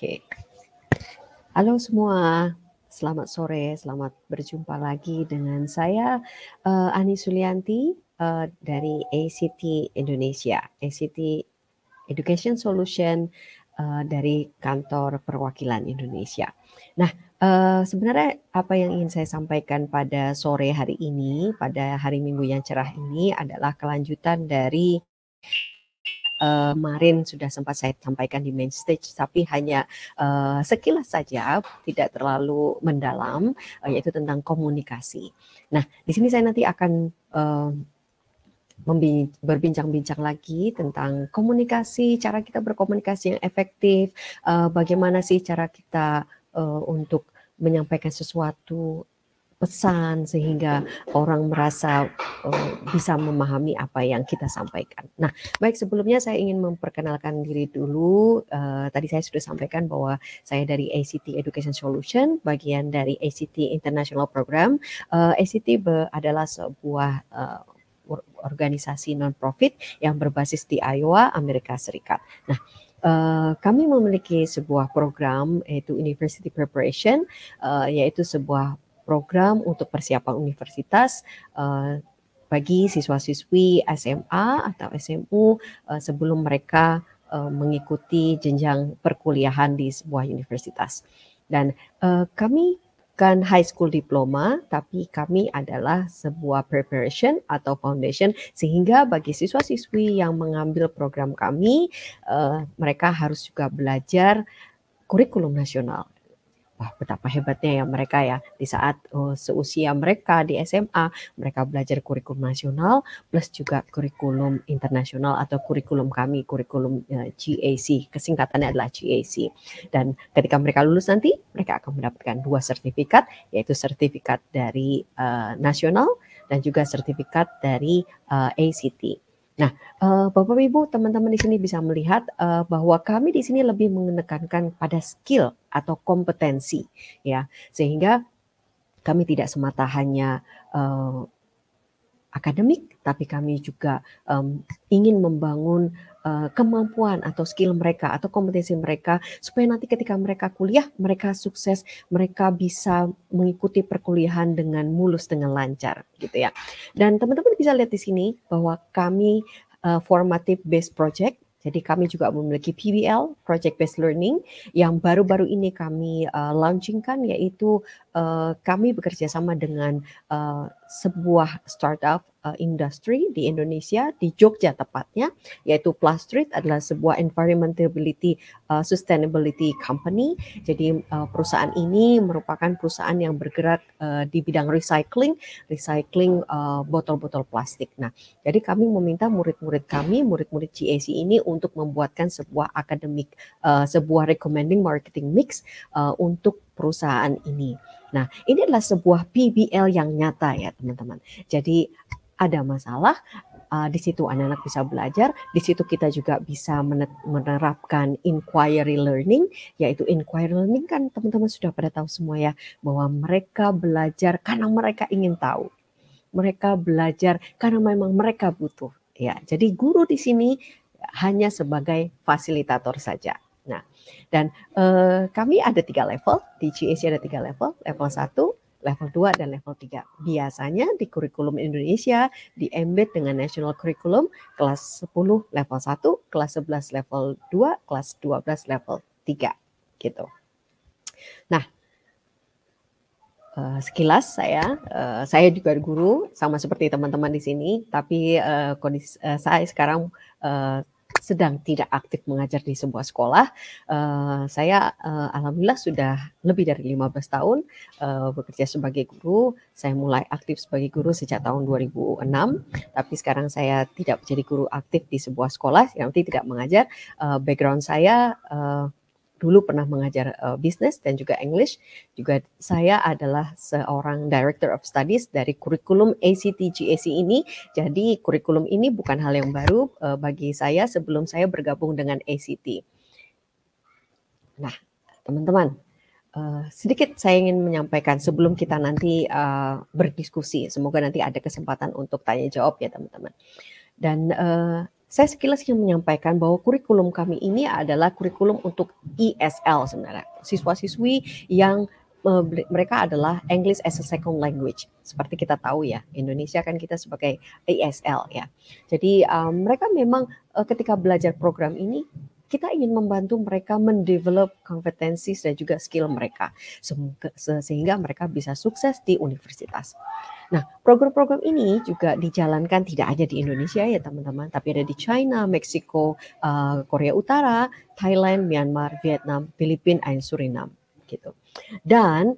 Oke. Halo semua, selamat sore, selamat berjumpa lagi dengan saya Ani Sulianti dari ACT Indonesia, ACT Education Solution dari Kantor Perwakilan Indonesia. Nah, sebenarnya apa yang ingin saya sampaikan pada sore hari ini, pada hari Minggu yang cerah ini adalah kelanjutan dari kemarin sudah sempat saya sampaikan di main stage, tapi hanya sekilas saja, tidak terlalu mendalam, yaitu tentang komunikasi. Nah, di sini saya nanti akan berbincang-bincang lagi tentang komunikasi, cara kita berkomunikasi yang efektif, bagaimana sih cara kita untuk menyampaikan sesuatu pesan sehingga orang merasa bisa memahami apa yang kita sampaikan. Nah, baik, sebelumnya saya ingin memperkenalkan diri dulu. Tadi saya sudah sampaikan bahwa saya dari ACT Education Solution, bagian dari ACT International Program. ACT adalah sebuah organisasi non-profit yang berbasis di Iowa, Amerika Serikat. Nah, kami memiliki sebuah program yaitu University Preparation, yaitu sebuah program untuk persiapan universitas bagi siswa-siswi SMA atau SMU sebelum mereka mengikuti jenjang perkuliahan di sebuah universitas. Dan kami bukan high school diploma, tapi kami adalah sebuah preparation atau foundation, sehingga bagi siswa-siswi yang mengambil program kami, mereka harus juga belajar kurikulum nasional. Wah, betapa hebatnya ya mereka ya, di saat seusia mereka di SMA, mereka belajar kurikulum nasional plus juga kurikulum internasional atau kurikulum kami, kurikulum GAC, kesingkatannya adalah GAC. Dan ketika mereka lulus nanti, mereka akan mendapatkan 2 sertifikat, yaitu sertifikat dari nasional dan juga sertifikat dari ACT. Nah, Bapak Ibu, teman-teman di sini bisa melihat bahwa kami di sini lebih menekankan pada skill atau kompetensi, ya, sehingga kami tidak semata hanya akademik, tapi kami juga ingin membangun kemampuan atau skill mereka atau kompetensi mereka supaya nanti ketika mereka kuliah, mereka sukses, mereka bisa mengikuti perkuliahan dengan mulus, dengan lancar, gitu ya. Dan teman-teman bisa lihat di sini bahwa kami formative based project. Jadi kami juga memiliki PBL, Project Based Learning, yang baru-baru ini kami launchingkan, yaitu kami bekerja sama dengan sebuah startup industri di Indonesia, di Jogja tepatnya, yaitu Plastreet adalah sebuah environmentability sustainability company. Jadi perusahaan ini merupakan perusahaan yang bergerak di bidang recycling botol-botol plastik. Nah, jadi kami meminta murid-murid kami, murid-murid GAC ini untuk membuatkan sebuah akademik, sebuah recommending marketing mix untuk perusahaan ini. Nah, ini adalah sebuah PBL yang nyata ya teman-teman. Jadi ada masalah, Di situ anak-anak bisa belajar, di situ kita juga bisa menerapkan inquiry learning, yaitu inquiry learning kan teman-teman sudah pada tahu semua ya, bahwa mereka belajar karena mereka ingin tahu. Mereka belajar karena memang mereka butuh. Ya, jadi guru di sini hanya sebagai fasilitator saja. Nah, dan kami ada 3 level, di GAC ada 3 level, level 1, level 2, dan level 3. Biasanya di kurikulum Indonesia di embed dengan national curriculum kelas 10 level 1, kelas 11 level 2, kelas 12 level 3 gitu. Nah, sekilas saya juga guru sama seperti teman-teman di sini, tapi kondisi saya sekarang sedang tidak aktif mengajar di sebuah sekolah. Saya alhamdulillah sudah lebih dari 15 tahun bekerja sebagai guru. Saya mulai aktif sebagai guru sejak tahun 2006, tapi sekarang saya tidak menjadi guru aktif di sebuah sekolah, yang tidak mengajar. Background saya dulu pernah mengajar bisnis dan juga English. Juga saya adalah seorang Director of Studies dari kurikulum ACT GAC ini. Jadi kurikulum ini bukan hal yang baru bagi saya sebelum saya bergabung dengan ACT. Nah, teman-teman, sedikit saya ingin menyampaikan sebelum kita nanti berdiskusi. Semoga nanti ada kesempatan untuk tanya jawab ya teman-teman. Dan saya sekilas ingin menyampaikan bahwa kurikulum kami ini adalah kurikulum untuk ESL sebenarnya. Siswa-siswi yang mereka adalah English as a second language. Seperti kita tahu ya, Indonesia kan kita sebagai ESL ya. Jadi mereka memang ketika belajar program ini, kita ingin membantu mereka mendevelop kompetensi dan juga skill mereka sehingga mereka bisa sukses di universitas. Nah, program-program ini juga dijalankan tidak hanya di Indonesia ya teman-teman, tapi ada di China, Meksiko, Korea Utara, Thailand, Myanmar, Vietnam, Filipina, dan Suriname gitu. Dan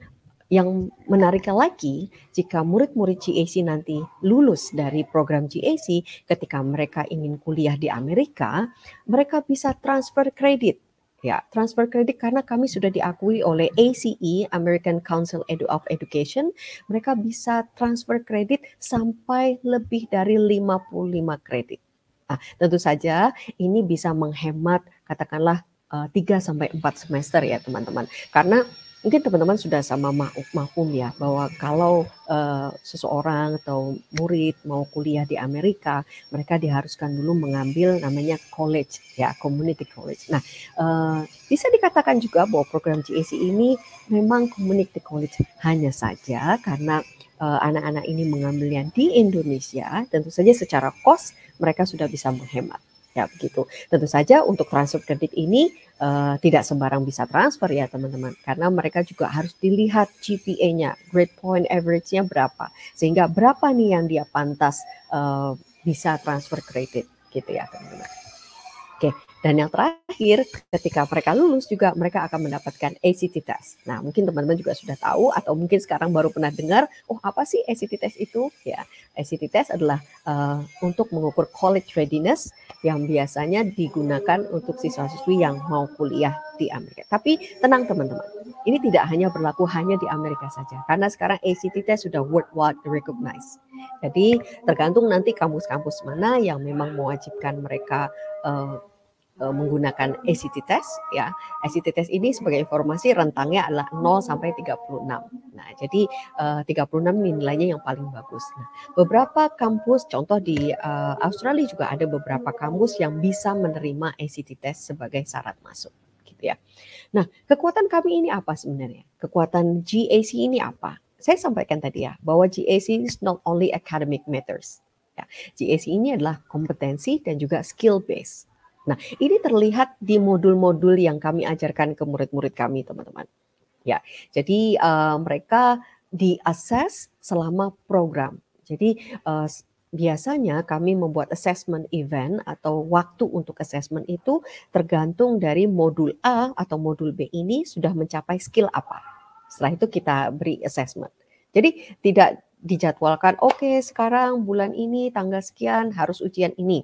yang menariknya lagi, jika murid-murid GAC nanti lulus dari program GAC, ketika mereka ingin kuliah di Amerika, mereka bisa transfer kredit. Ya, transfer kredit karena kami sudah diakui oleh ACE, American Council of Education, mereka bisa transfer kredit sampai lebih dari 55 kredit. Nah, tentu saja ini bisa menghemat katakanlah 3 sampai 4 semester ya teman-teman. Karena mungkin teman-teman sudah sama maklum ya bahwa kalau seseorang atau murid mau kuliah di Amerika, mereka diharuskan dulu mengambil namanya college ya, community college. Nah, bisa dikatakan juga bahwa program GAC ini memang community college, hanya saja karena anak-anak ini mengambilnya di Indonesia, tentu saja secara cost mereka sudah bisa menghemat. Ya begitu. Tentu saja untuk transfer kredit ini tidak sembarang bisa transfer ya teman-teman, karena mereka juga harus dilihat GPA-nya, grade point average-nya berapa, sehingga berapa nih yang dia pantas bisa transfer kredit gitu ya teman-teman. Oke, dan yang terakhir ketika mereka lulus juga mereka akan mendapatkan ACT test. Nah, mungkin teman-teman juga sudah tahu atau mungkin sekarang baru pernah dengar, oh apa sih ACT test itu? Ya, ACT test adalah untuk mengukur college readiness yang biasanya digunakan untuk siswa-siswi yang mau kuliah di Amerika. Tapi tenang teman-teman, ini tidak hanya berlaku hanya di Amerika saja, karena sekarang ACT test sudah worldwide recognized. Jadi tergantung nanti kampus-kampus mana yang memang mewajibkan mereka menggunakan ACT test ya. ACT test ini sebagai informasi rentangnya adalah 0 sampai 36. Nah, jadi 36 nilainya yang paling bagus. Nah, beberapa kampus contoh di Australia juga ada beberapa kampus yang bisa menerima ACT test sebagai syarat masuk gitu ya. Nah, kekuatan kami ini apa sebenarnya? Kekuatan GAC ini apa? Saya sampaikan tadi ya bahwa GAC is not only academic matters. Ya, GAC ini adalah kompetensi dan juga skill based. Nah, ini terlihat di modul-modul yang kami ajarkan ke murid-murid kami, teman-teman. Ya, jadi mereka di-assess selama program. Jadi biasanya kami membuat assessment event atau waktu untuk assessment itu tergantung dari modul A atau modul B ini sudah mencapai skill apa. Setelah itu kita beri assessment. Jadi tidak dijadwalkan, oke, sekarang bulan ini tanggal sekian harus ujian ini.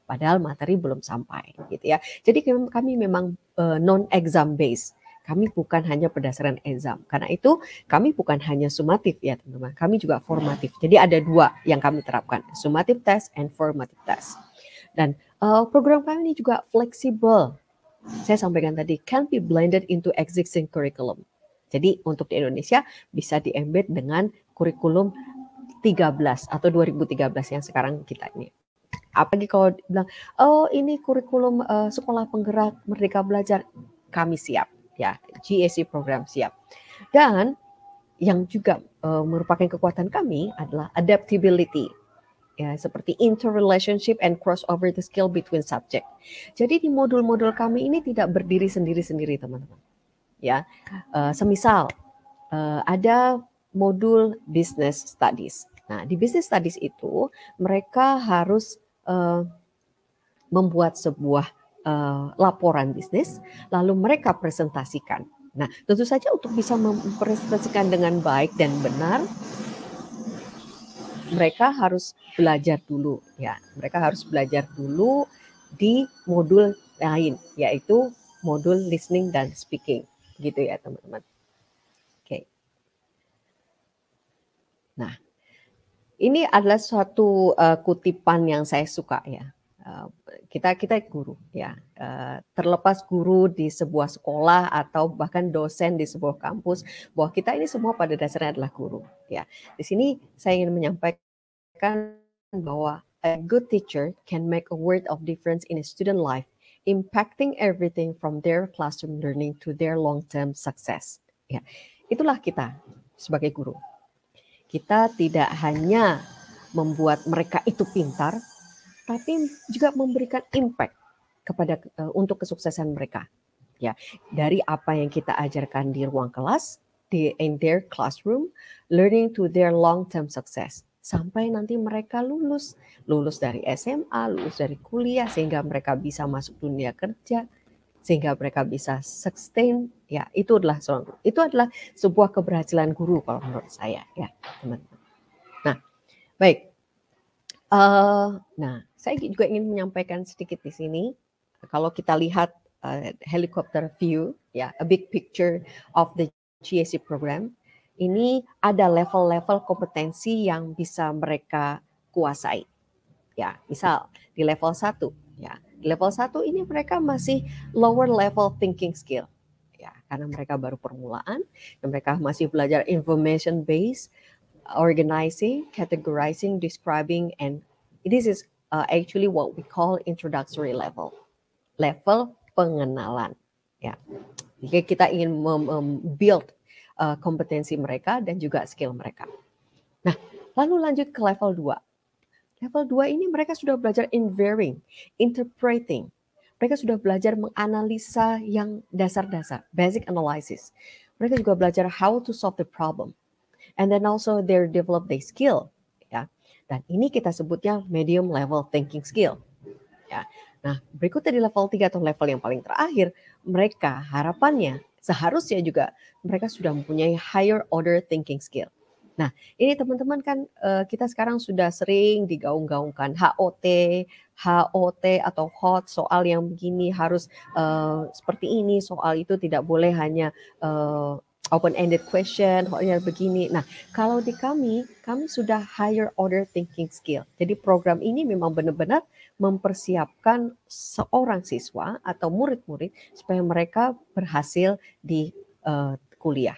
Padahal materi belum sampai gitu ya. Jadi kami memang non exam based. Kami bukan hanya berdasarkan exam. Karena itu kami bukan hanya sumatif ya teman-teman. Kami juga formatif. Jadi ada dua yang kami terapkan. Summative test and formative test. Dan program kami ini juga fleksibel. Saya sampaikan tadi, can be blended into existing curriculum. Jadi untuk di Indonesia bisa di-embed dengan kurikulum 13 atau 2013 yang sekarang kita ini. Apalagi kalau bilang, oh ini kurikulum sekolah penggerak Merdeka Belajar, kami siap ya, GAC program siap. Dan yang juga merupakan kekuatan kami adalah adaptability. Ya, seperti interrelationship and crossover the skill between subject. Jadi di modul-modul kami ini tidak berdiri sendiri-sendiri teman-teman. Ya, semisal ada modul business studies. Nah, di business studies itu mereka harus membuat sebuah laporan bisnis, lalu mereka presentasikan. Nah, tentu saja untuk bisa mempresentasikan dengan baik dan benar, mereka harus belajar dulu ya. Mereka harus belajar dulu di modul lain, yaitu modul listening dan speaking, gitu ya teman-teman. Oke. Nah, ini adalah suatu kutipan yang saya suka ya. Kita guru ya. Terlepas guru di sebuah sekolah atau bahkan dosen di sebuah kampus, bahwa kita ini semua pada dasarnya adalah guru ya. Di sini saya ingin menyampaikan bahwa a good teacher can make a world of difference in a student life, impacting everything from their classroom learning to their long-term success. Ya, itulah kita sebagai guru. Kita tidak hanya membuat mereka itu pintar, tapi juga memberikan impact kepada untuk kesuksesan mereka. Ya, dari apa yang kita ajarkan di ruang kelas, in their classroom, learning to their long-term success. Sampai nanti mereka lulus dari SMA, lulus dari kuliah, sehingga mereka bisa masuk dunia kerja, sehingga mereka bisa sustain. Ya, itu adalah sebuah keberhasilan guru kalau menurut saya, ya teman-teman. Nah, baik. Nah, saya juga ingin menyampaikan sedikit di sini. Kalau kita lihat helicopter view, ya, a big picture of the GAC program. Ini ada level-level kompetensi yang bisa mereka kuasai. Ya, misal di level 1, ya. Di level 1 ini mereka masih lower level thinking skill. Ya, karena mereka baru permulaan, dan mereka masih belajar information based, organizing, categorizing, describing, and this is actually what we call introductory level. Level pengenalan. Ya. Jika kita ingin build kompetensi mereka dan juga skill mereka. Nah, lalu lanjut ke level 2. Level 2 ini mereka sudah belajar inferring, interpreting. Mereka sudah belajar menganalisa yang dasar-dasar, basic analysis. Mereka juga belajar how to solve the problem. And then also they develop their skill. Ya. Dan ini kita sebutnya medium level thinking skill. Ya. Nah, berikutnya di level 3 atau level yang paling terakhir, mereka harapannya seharusnya juga mereka sudah mempunyai higher order thinking skill. Nah, ini teman-teman kan kita sekarang sudah sering digaung-gaungkan HOT atau HOT, soal yang begini harus seperti ini, soal itu tidak boleh hanya open-ended question, soalnya begini. Nah, kalau di kami sudah higher order thinking skill. Jadi program ini memang benar-benar mempersiapkan seorang siswa atau murid-murid supaya mereka berhasil di kuliah.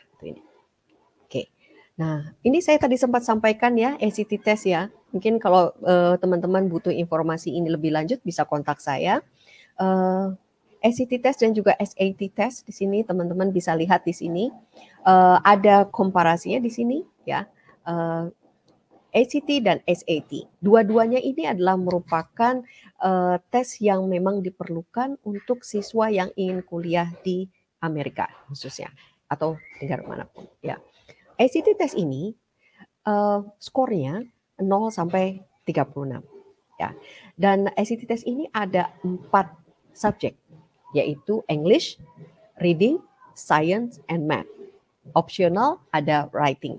Oke. Nah, ini saya tadi sempat sampaikan ya, ACT test ya. Mungkin kalau teman-teman butuh informasi ini lebih lanjut bisa kontak saya. ACT test dan juga SAT test di sini teman-teman bisa lihat di sini ada komparasinya di sini ya. ACT dan SAT. Dua-duanya ini adalah merupakan tes yang memang diperlukan untuk siswa yang ingin kuliah di Amerika khususnya atau negara manapun. Ya, ACT test ini skornya 0 sampai 36. Ya, dan ACT test ini ada 4 subjek, yaitu English, Reading, Science, and Math. Optional ada Writing.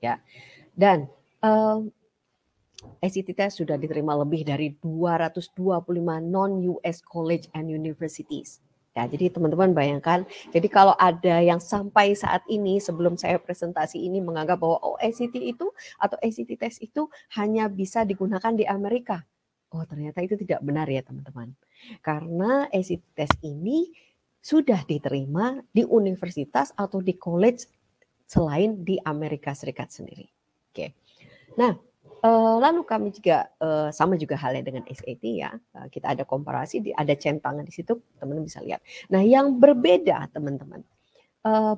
Ya, dan ACT test sudah diterima lebih dari 225 non-US college and universities. Ya, jadi teman-teman bayangkan, jadi kalau ada yang sampai saat ini sebelum saya presentasi ini menganggap bahwa ACT itu atau ACT test itu hanya bisa digunakan di Amerika. Oh, ternyata itu tidak benar ya teman-teman. Karena ACT test ini sudah diterima di universitas atau di college selain di Amerika Serikat sendiri. Oke. Nah, lalu kami juga sama juga halnya dengan SAT ya. Kita ada komparasi, ada centangan di situ, teman-teman bisa lihat. Nah, yang berbeda teman-teman,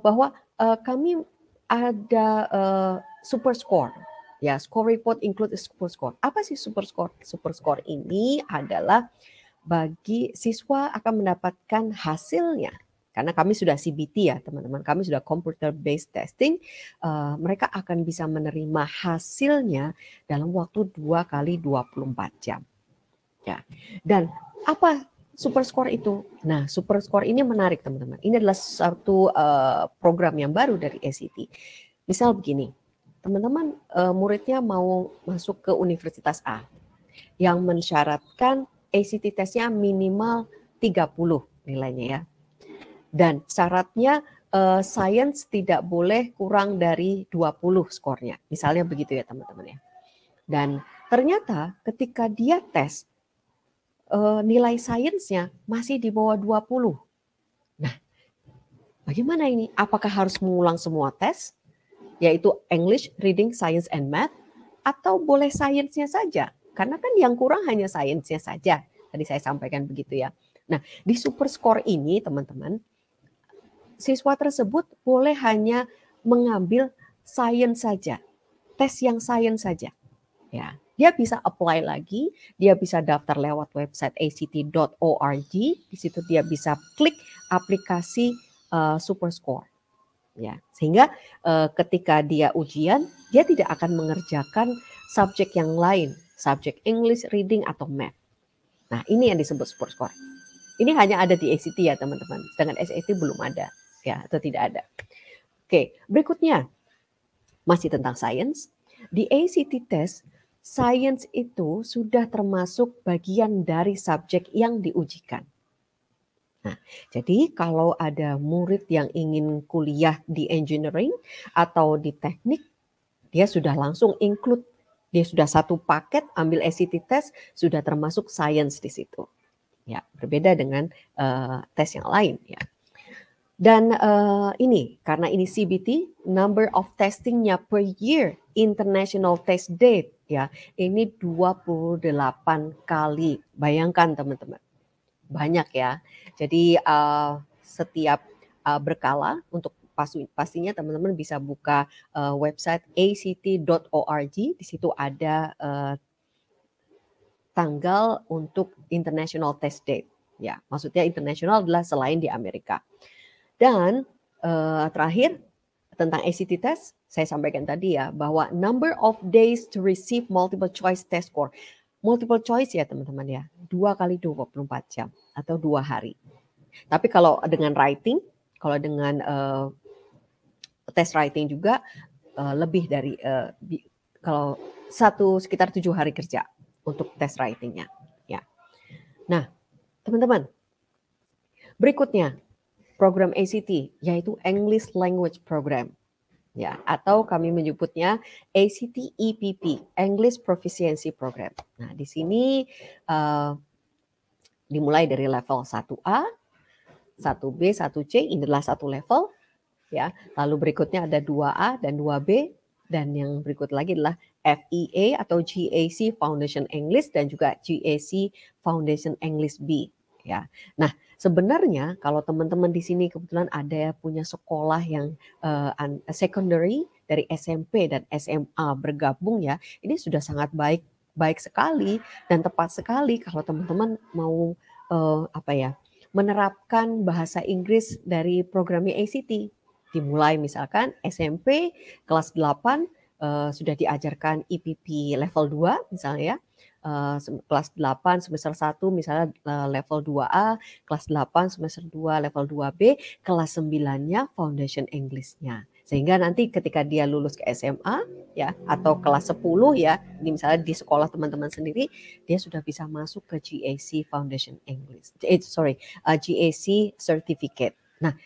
bahwa kami ada super score. Ya, score report include super score. Apa sih super score? Super score ini adalah bagi siswa akan mendapatkan hasilnya. Karena kami sudah CBT ya teman-teman, kami sudah computer based testing, mereka akan bisa menerima hasilnya dalam waktu 2 kali 24 jam. Ya. Dan apa super score itu? Nah, super score ini menarik teman-teman. Ini adalah satu program yang baru dari ACT. Misal begini, teman-teman muridnya mau masuk ke Universitas A yang mensyaratkan ACT tesnya minimal 30 nilainya ya. Dan syaratnya science tidak boleh kurang dari 20 skornya. Misalnya begitu ya teman-teman ya. Dan ternyata ketika dia tes nilai sainsnya masih di bawah 20. Nah, bagaimana ini? Apakah harus mengulang semua tes? Yaitu English, Reading, Science, and Math? Atau boleh sainsnya saja? Karena kan yang kurang hanya sainsnya saja. Tadi saya sampaikan begitu ya. Nah, di super score ini teman-teman, siswa tersebut boleh hanya mengambil sains saja, tes yang sains saja. Ya, dia bisa apply lagi, dia bisa daftar lewat website act.org. Di situ dia bisa klik aplikasi super score. Ya, sehingga ketika dia ujian, dia tidak akan mengerjakan subjek yang lain, subjek English, Reading atau Math. Nah, ini yang disebut super score. Ini hanya ada di ACT ya teman-teman, sedangkan SAT belum ada ya atau tidak ada. Oke, berikutnya masih tentang sains. Di ACT test, sains itu sudah termasuk bagian dari subjek yang diujikan. Nah, jadi kalau ada murid yang ingin kuliah di engineering atau di teknik, dia sudah langsung include, dia sudah satu paket ambil ACT test, sudah termasuk sains di situ. Ya, berbeda dengan tes yang lain ya. Dan ini karena ini CBT, number of testingnya per year, international test date ya, ini 28 kali. Bayangkan teman-teman, banyak ya. Jadi setiap berkala untuk pastinya teman-teman bisa buka website act.org. Di situ ada tanggal untuk international test date. Ya, maksudnya internasional adalah selain di Amerika. Dan terakhir tentang ACT test, saya sampaikan tadi ya bahwa number of days to receive multiple choice test score. Multiple choice ya teman-teman ya, 2 kali 24 jam atau 2 hari. Tapi kalau dengan writing, kalau dengan test writing juga lebih dari kalau sekitar 7 hari kerja untuk test writingnya. Ya. Nah, teman-teman, berikutnya program ACT yaitu English Language Program. Ya, atau kami menyebutnya ACT EPP, English Proficiency Program. Nah, di sini dimulai dari level 1A, 1B, 1C, ini adalah satu level ya. Lalu berikutnya ada 2A dan 2B, dan yang berikut lagi adalah FEA atau GAC Foundation English dan juga GAC Foundation English B ya. Nah, sebenarnya kalau teman-teman di sini kebetulan ada punya sekolah yang secondary dari SMP dan SMA bergabung ya, ini sudah sangat baik sekali dan tepat sekali kalau teman-teman mau menerapkan bahasa Inggris dari programnya ACT. Dimulai misalkan SMP kelas 8 sudah diajarkan EPP level 2 misalnya ya. Kelas 8 semester 1 misalnya level 2A, kelas 8 semester 2 level 2B, kelas 9-nya Foundation English-nya. Sehingga nanti ketika dia lulus ke SMA ya atau kelas 10 ya, misalnya di sekolah teman-teman sendiri, dia sudah bisa masuk ke GAC Foundation English. GAC Certificate. Nah,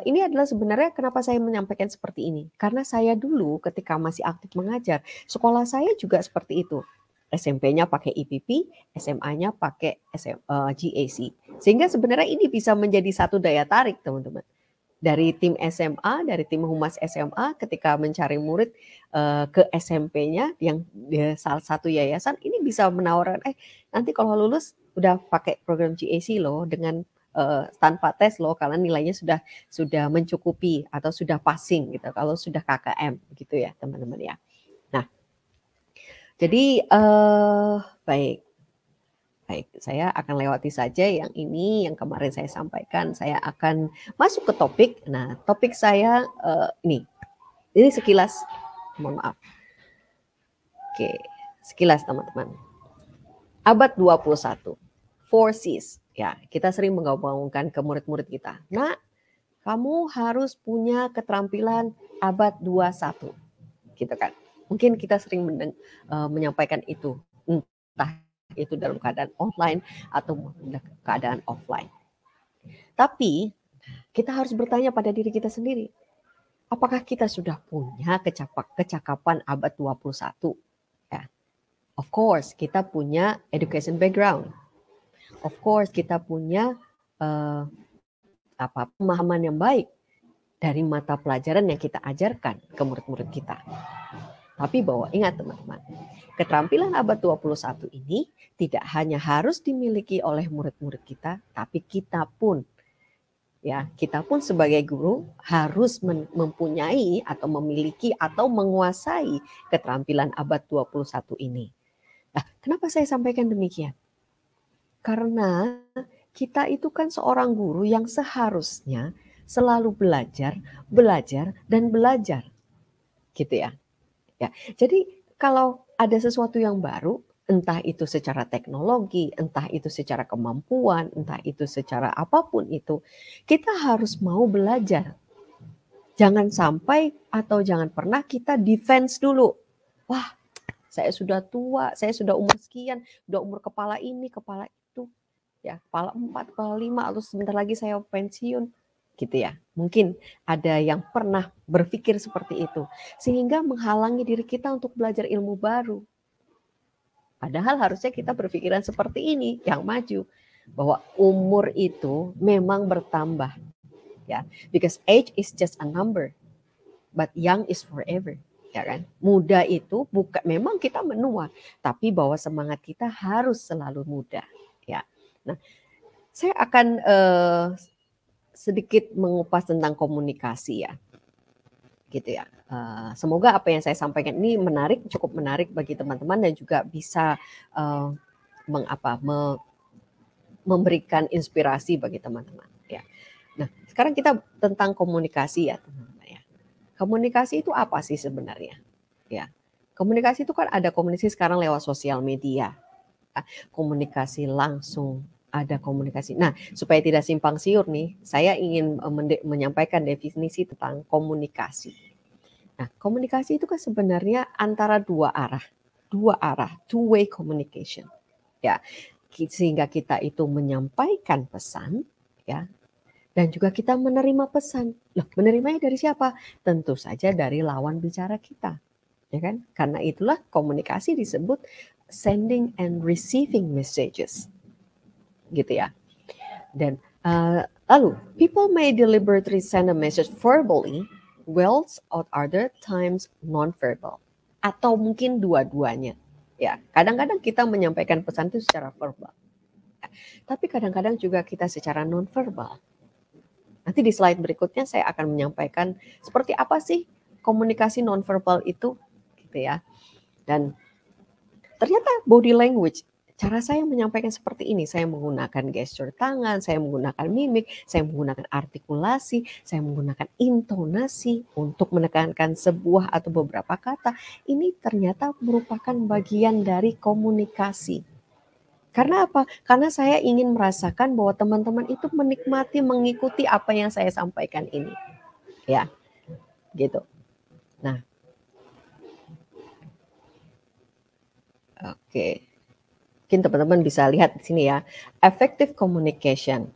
ini adalah sebenarnya kenapa saya menyampaikan seperti ini. Karena saya dulu ketika masih aktif mengajar, sekolah saya juga seperti itu. SMP-nya pakai IPP, SMA-nya pakai GAC. Sehingga sebenarnya ini bisa menjadi satu daya tarik, teman-teman. Dari tim SMA, dari tim humas SMA ketika mencari murid ke SMP-nya yang salah satu yayasan, ini bisa menawarkan, nanti kalau lulus udah pakai program GAC loh dengan tanpa tes loh, karena nilainya sudah mencukupi atau sudah passing gitu. Kalau sudah KKM gitu ya teman-teman ya. Nah, jadi baik, saya akan lewati saja yang ini yang kemarin saya sampaikan. Saya akan masuk ke topik. Nah, topik saya ini sekilas, mohon maaf. Oke, sekilas teman-teman. Abad 21, 4Cs. Ya, kita sering menggaungkan ke murid-murid kita. Nah, kamu harus punya keterampilan abad 21. Gitu kan. Mungkin kita sering menyampaikan itu, entah itu dalam keadaan online atau keadaan offline. Tapi kita harus bertanya pada diri kita sendiri, apakah kita sudah punya kecakapan abad 21? Ya. Of course, kita punya education background. Of course, kita punya pemahaman yang baik dari mata pelajaran yang kita ajarkan ke murid-murid kita. Tapi bahwa ingat teman-teman, keterampilan abad 21 ini tidak hanya harus dimiliki oleh murid-murid kita, tapi kita pun sebagai guru harus mempunyai atau memiliki atau menguasai keterampilan abad 21 ini. Nah, kenapa saya sampaikan demikian? Karena kita itu kan seorang guru yang seharusnya selalu belajar, dan belajar. Gitu ya. Ya, jadi kalau ada sesuatu yang baru, entah itu secara teknologi, entah itu secara kemampuan, entah itu secara apapun itu, kita harus mau belajar. Jangan sampai atau jangan pernah kita defense dulu. Wah, saya sudah tua, saya sudah umur sekian, sudah umur kepala ini, kepala itu, ya kepala 4, kepala 5, atau sebentar lagi saya pensiun. Gitu ya. Mungkin ada yang pernah berpikir seperti itu sehingga menghalangi diri kita untuk belajar ilmu baru. Padahal harusnya kita berpikiran seperti ini yang maju, bahwa umur itu memang bertambah ya, because age is just a number but young is forever, ya kan. Muda itu bukan memang kita menua, tapi bahwa semangat kita harus selalu muda ya. Nah, saya akan sedikit mengupas tentang komunikasi ya, gitu ya. Semoga apa yang saya sampaikan ini cukup menarik bagi teman-teman dan juga bisa memberikan inspirasi bagi teman-teman. Ya. Nah, sekarang kita tentang komunikasi ya teman-teman ya. Komunikasi itu apa sih sebenarnya? Ya, komunikasi itu kan ada komunikasi sekarang lewat sosial media, komunikasi langsung. Ada komunikasi. Nah, supaya tidak simpang siur nih, saya ingin menyampaikan definisi tentang komunikasi. Nah, komunikasi itu kan sebenarnya antara dua arah, two-way communication. Ya, sehingga kita itu menyampaikan pesan, ya, dan juga kita menerima pesan. Loh, menerimanya dari siapa? Tentu saja dari lawan bicara kita, ya kan? Karena itulah komunikasi disebut sending and receiving messages. Gitu ya. Dan lalu people may deliberately send a message verbally, whilst at other times non-verbal, atau mungkin dua-duanya. Ya, kadang-kadang kita menyampaikan pesan itu secara verbal, tapi kadang-kadang juga kita secara non-verbal. Nanti di slide berikutnya saya akan menyampaikan seperti apa sih komunikasi non-verbal itu, gitu ya. Dan ternyata body language. Cara saya menyampaikan seperti ini, saya menggunakan gesture tangan, saya menggunakan mimik, saya menggunakan artikulasi, saya menggunakan intonasi untuk menekankan sebuah atau beberapa kata. Ini ternyata merupakan bagian dari komunikasi. Karena apa? Karena saya ingin merasakan bahwa teman-teman itu menikmati, mengikuti apa yang saya sampaikan ini. Ya. gitu. Nah, oke. Mungkin teman-teman bisa lihat di sini ya, effective communication.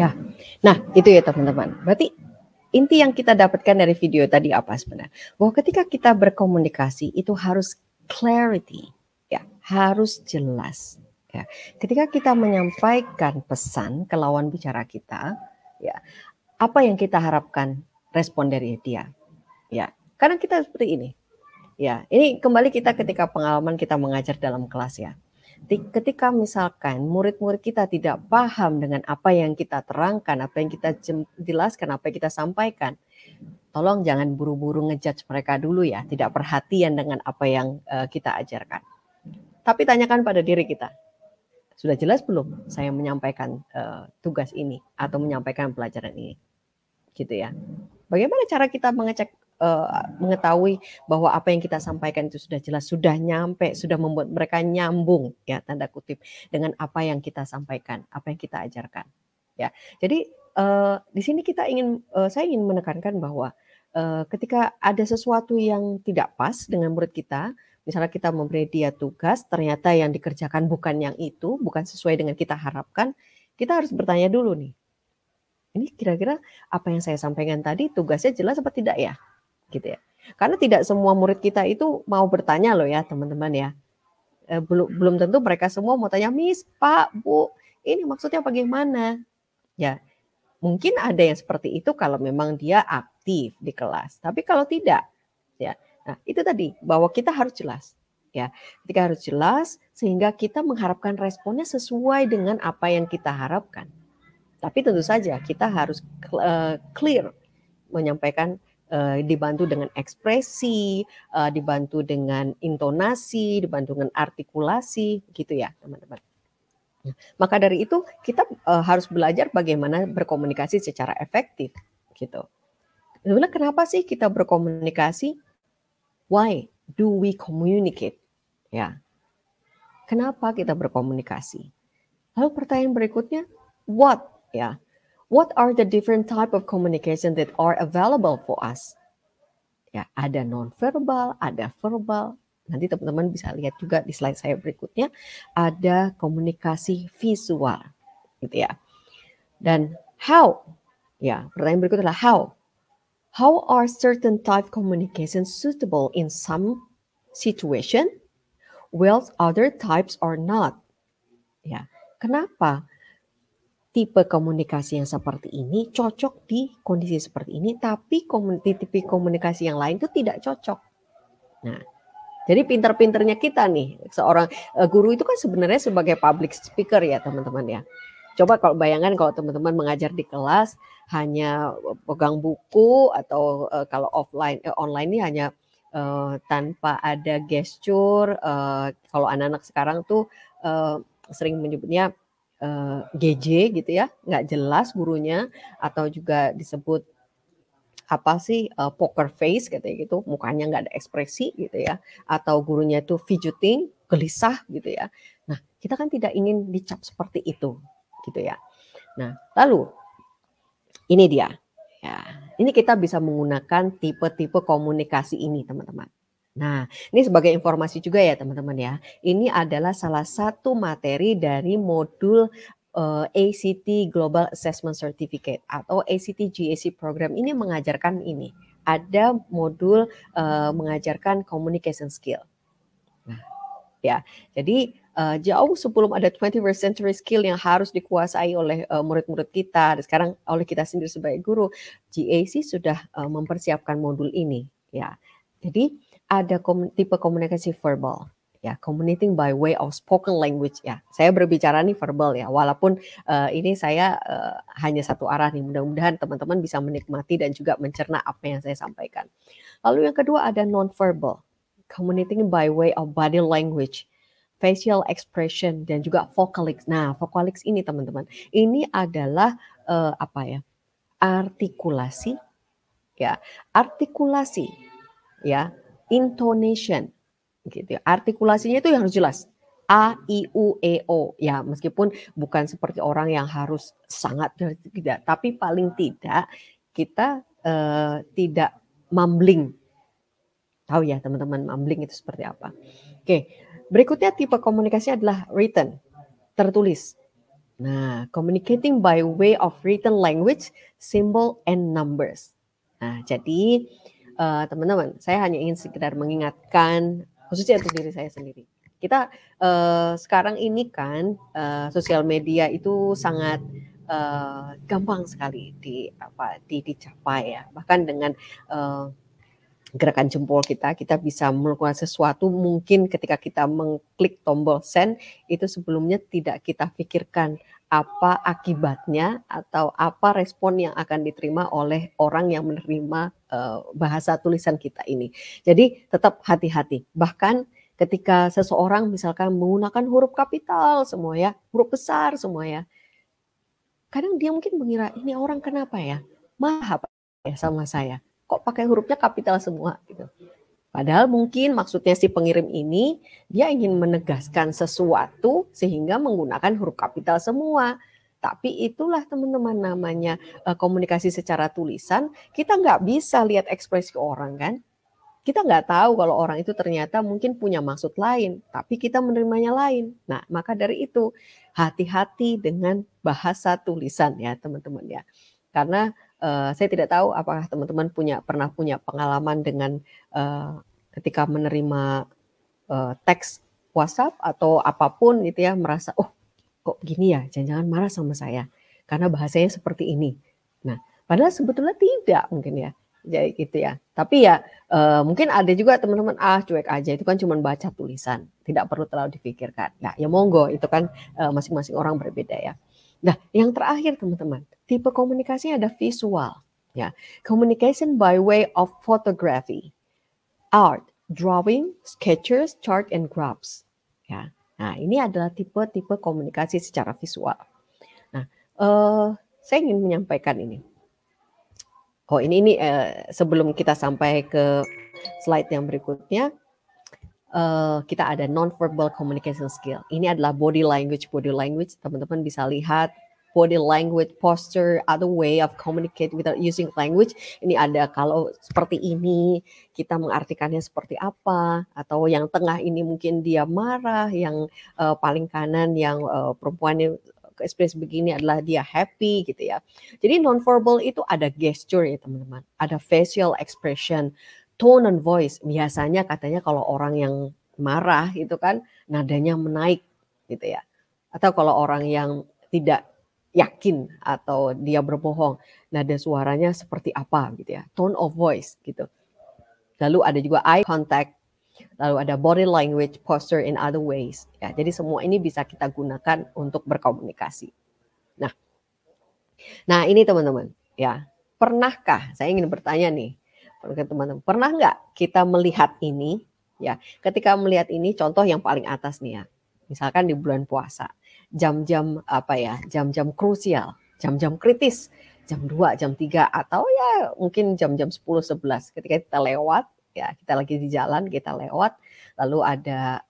Ya, nah itu ya teman-teman. Berarti inti yang kita dapatkan dari video tadi apa sebenarnya? Bahwa ketika kita berkomunikasi itu harus clarity, ya, harus jelas. Ya, ketika kita menyampaikan pesan ke lawan bicara kita, ya, apa yang kita harapkan respon dari dia? Ya, kadang kita seperti ini. Ya, ini kembali kita ketika pengalaman kita mengajar dalam kelas ya. Ketika misalkan murid-murid kita tidak paham dengan apa yang kita terangkan, apa yang kita jelaskan, apa yang kita sampaikan, tolong jangan buru-buru ngejudge mereka dulu ya, tidak perhatian dengan apa yang kita ajarkan. Tapi tanyakan pada diri kita, sudah jelas belum saya menyampaikan tugas ini atau menyampaikan pelajaran ini? Gitu ya. Bagaimana cara kita mengecek mengetahui bahwa apa yang kita sampaikan itu sudah jelas, sudah nyampe, sudah membuat mereka nyambung ya tanda kutip dengan apa yang kita sampaikan, apa yang kita ajarkan. Ya. Jadi di sini kita ingin saya ingin menekankan bahwa ketika ada sesuatu yang tidak pas dengan murid kita, misalnya kita memberi dia tugas, ternyata yang dikerjakan bukan yang itu, bukan sesuai dengan kita harapkan, kita harus bertanya dulu nih, ini kira-kira apa yang saya sampaikan tadi tugasnya jelas apa tidak ya? Gitu ya. Karena tidak semua murid kita itu mau bertanya loh ya teman-teman ya. Belum tentu mereka semua mau tanya, Miss, Pak, Bu, ini maksudnya bagaimana? Ya, mungkin ada yang seperti itu kalau memang dia aktif di kelas. Tapi kalau tidak, ya, nah itu tadi bahwa kita harus jelas, ya, kita harus jelas sehingga kita mengharapkan responnya sesuai dengan apa yang kita harapkan. Tapi tentu saja kita harus clear menyampaikan, dibantu dengan ekspresi, dibantu dengan intonasi, dibantu dengan artikulasi, gitu ya teman-teman. Maka dari itu kita harus belajar bagaimana berkomunikasi secara efektif, gitu. Sebenarnya kenapa sih kita berkomunikasi? Why do we communicate? Ya, kenapa kita berkomunikasi? Lalu pertanyaan berikutnya, what? Ya, what are the different type of communication that are available for us? Ya, ada non-verbal, ada verbal. Nanti teman-teman bisa lihat juga di slide saya berikutnya, ada komunikasi visual, gitu ya. Dan how? Ya, pertanyaan berikutnya adalah how. How are certain type communication suitable in some situation, while other types are not? Ya, kenapa tipe komunikasi yang seperti ini cocok di kondisi seperti ini, tapi tipe komunikasi yang lain itu tidak cocok. Nah, jadi pinter-pinternya kita nih, seorang guru itu kan sebenarnya sebagai public speaker ya teman-teman ya. Coba kalau bayangkan kalau teman-teman mengajar di kelas hanya pegang buku atau kalau online ini hanya tanpa ada gesture. Kalau anak-anak sekarang tuh sering menyebutnya GJ gitu ya, nggak jelas gurunya, atau juga disebut apa sih poker face katanya gitu, mukanya nggak ada ekspresi gitu ya, atau gurunya itu fidgeting, gelisah gitu ya. Nah, kita kan tidak ingin dicap seperti itu gitu ya. Nah, lalu ini dia. Ya, ini kita bisa menggunakan tipe-tipe komunikasi ini, teman-teman. Nah, ini sebagai informasi juga ya, teman-teman ya. Ini adalah salah satu materi dari modul ACT Global Assessment Certificate atau ACT GAC program ini mengajarkan ini. Ada modul mengajarkan communication skill. Nah, ya. Jadi jauh sebelum ada 21st century skill yang harus dikuasai oleh murid-murid kita, dan sekarang oleh kita sendiri sebagai guru, GAC sudah mempersiapkan modul ini. Ya, jadi ada tipe komunikasi verbal. Ya, communicating by way of spoken language ya. Saya berbicara nih verbal ya, walaupun ini saya hanya satu arah nih. Mudah-mudahan teman-teman bisa menikmati dan juga mencerna apa yang saya sampaikan. Lalu yang kedua ada non-verbal, communicating by way of body language, facial expression, dan juga vocalics. Nah, vocalics ini teman-teman, ini adalah apa ya? Artikulasi, ya, artikulasi, ya, intonation, gitu. Artikulasinya itu yang harus jelas. A, I, U, E, O. Ya, meskipun bukan seperti orang yang harus sangat tidak, tapi paling tidak kita tidak mumbling. Tahu ya teman-teman mumbling itu seperti apa. Oke, berikutnya tipe komunikasi adalah written, tertulis. Nah, communicating by way of written language, symbol, and numbers. Nah, jadi teman-teman, saya hanya ingin sekedar mengingatkan, khususnya untuk diri saya sendiri. Kita sekarang ini kan sosial media itu sangat gampang sekali dicapai ya. Bahkan dengan gerakan jempol kita bisa melakukan sesuatu. Mungkin ketika kita mengklik tombol send itu sebelumnya tidak kita pikirkan apa akibatnya atau apa respon yang akan diterima oleh orang yang menerima bahasa tulisan kita ini. Jadi tetap hati-hati. Bahkan ketika seseorang misalkan menggunakan huruf kapital semua ya, huruf besar semua ya, kadang dia mungkin mengira ini orang kenapa ya, marah ya sama saya, kok pakai hurufnya kapital semua gitu. Padahal mungkin maksudnya si pengirim ini, dia ingin menegaskan sesuatu sehingga menggunakan huruf kapital semua. Tapi itulah teman-teman namanya komunikasi secara tulisan. Kita nggak bisa lihat ekspresi orang kan. Kita nggak tahu kalau orang itu ternyata mungkin punya maksud lain, tapi kita menerimanya lain. Nah, maka dari itu hati-hati dengan bahasa tulisan ya teman-teman ya. Karena saya tidak tahu apakah teman-teman pernah punya pengalaman dengan ketika menerima teks WhatsApp atau apapun gitu ya, merasa oh kok gini ya, jangan-jangan marah sama saya karena bahasanya seperti ini. Nah, padahal sebetulnya tidak mungkin ya. Jadi gitu ya. Tapi ya mungkin ada juga teman-teman cuek aja, itu kan cuma baca tulisan, tidak perlu terlalu dipikirkan. Nah, ya monggo, itu kan masing-masing orang berbeda ya. Nah, yang terakhir teman-teman, tipe komunikasi ada visual ya. Communication by way of photography, art, drawing, sketches, chart and graphs ya. Nah, ini adalah tipe-tipe komunikasi secara visual. Nah, saya ingin menyampaikan ini. Oh, ini sebelum kita sampai ke slide yang berikutnya, kita ada non-verbal communication skill. Ini adalah body language. Teman-teman bisa lihat body language, posture, other way of communicate without using language. Ini ada kalau seperti ini, kita mengartikannya seperti apa, atau yang tengah ini mungkin dia marah, yang paling kanan yang perempuannya ekspresi begini adalah dia happy gitu ya. Jadi non-verbal itu ada gesture ya teman-teman, ada facial expression, tone and voice. Biasanya katanya kalau orang yang marah itu kan nadanya menaik gitu ya. Atau kalau orang yang tidak yakin atau dia berbohong, nada suaranya seperti apa gitu ya. Tone of voice gitu. Lalu ada juga eye contact, lalu ada body language, posture in other ways. Ya, jadi semua ini bisa kita gunakan untuk berkomunikasi. Nah ini teman-teman, ya pernahkah saya ingin bertanya nih, teman-teman, pernah nggak kita melihat ini? Ya, ketika melihat ini, contoh yang paling atas nih ya, misalkan di bulan puasa, jam-jam apa ya, jam-jam krusial, jam-jam kritis, jam 2, jam 3, atau ya mungkin jam-jam 10, 11, ketika kita lewat, ya kita lagi di jalan, kita lewat, lalu ada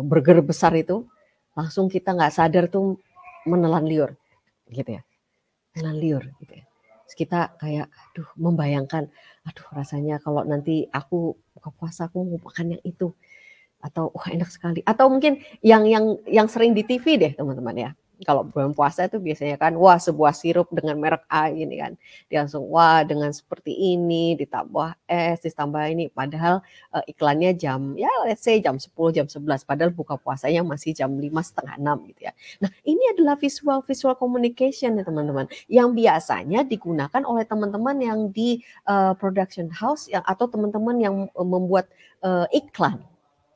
burger besar itu, langsung kita nggak sadar tuh menelan liur, gitu ya. Menelan liur gitu ya. Terus kita kayak aduh membayangkan, aduh rasanya kalau nanti aku buka puasa aku mau makan yang itu, atau wah enak sekali, atau mungkin yang sering di TV deh teman-teman ya. Kalau bulan puasa itu biasanya kan wah sebuah sirup dengan merek A ini kan, dia langsung wah dengan seperti ini ditambah es ditambah ini, padahal iklannya jam ya let's say jam 10 jam 11, padahal buka puasanya masih jam 5:30 gitu ya. Nah ini adalah visual communication ya teman-teman, yang biasanya digunakan oleh teman-teman yang di production house yang atau teman-teman yang membuat iklan